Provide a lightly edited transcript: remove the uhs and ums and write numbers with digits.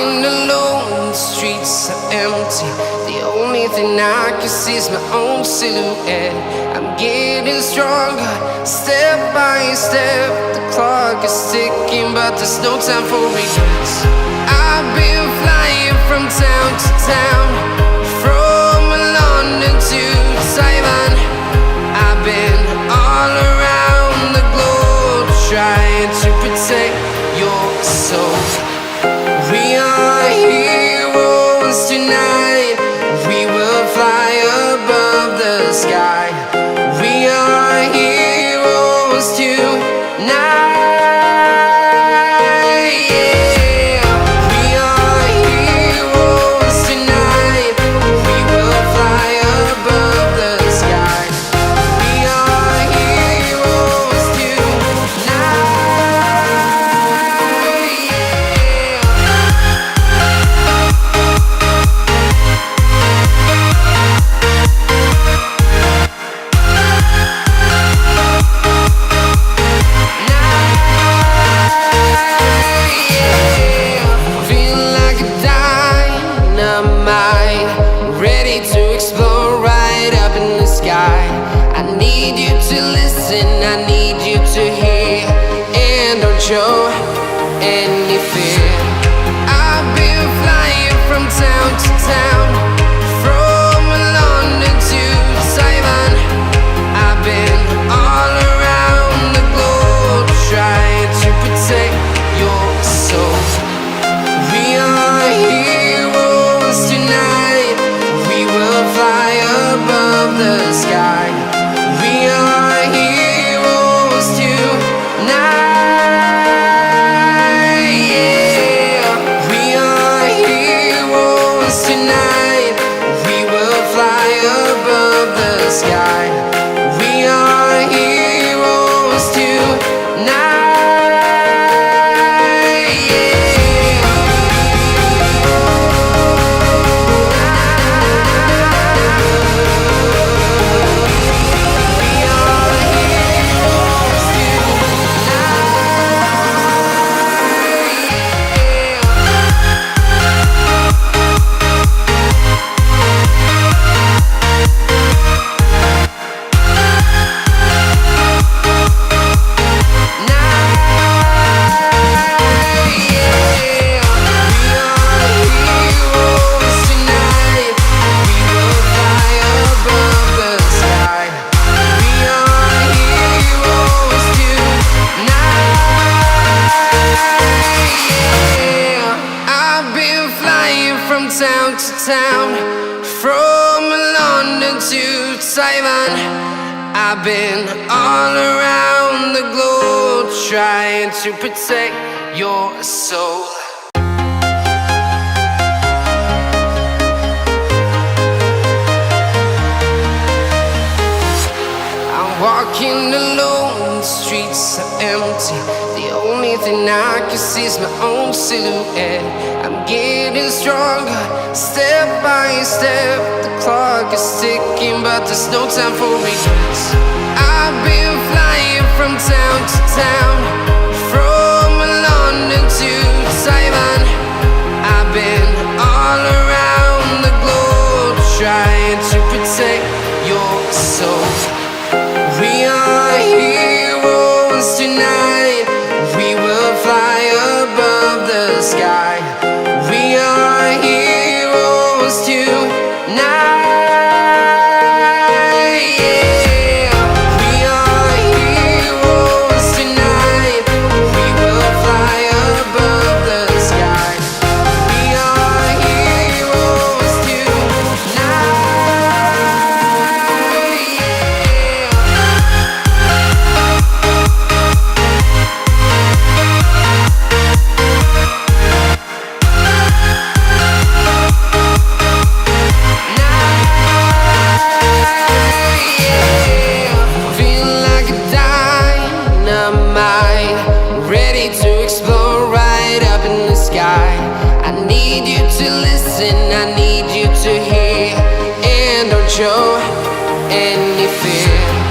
walking alone, the streets are empty. The only thing I can see is my own silhouette. I'm getting stronger, step by step. The clock is ticking, but there's no time for regrets. I've been flying from town to town, from London to Taiwan. I've been all around the globe, trying to protect your soul. We are heroes tonight. We will fly above the sky. We are heroes tonight. Yeah. We are heroes tonight. We will fly above the sky. We are heroes tonight. I need you to hear and don't show any fear. I've been flying from town to town, from London to Taiwan. I've been all around the globe, trying to protect your soul. We are heroes tonight. We will fly above the sky. We are heroes tonight. Yeah. We are heroes tonight. We will fly above the sky. We are heroes tonight. Town to town, from London to Taiwan. I've been all around the globe, trying to protect your soul. I'm walking alone, the streets are empty. The only thing I can see is my own silhouette. I'm getting stronger, step by step. The clock is ticking, but there's no time for regrets. I've been flying from town to town, from London to Taiwan. I've been all around the globe, trying to protect your soul. We are heroes tonight. We will fly above the sky. We are heroes tonight. Yeah. We are heroes tonight. We will fly above the sky. We are heroes tonight. I need you to hear and don't show any fear.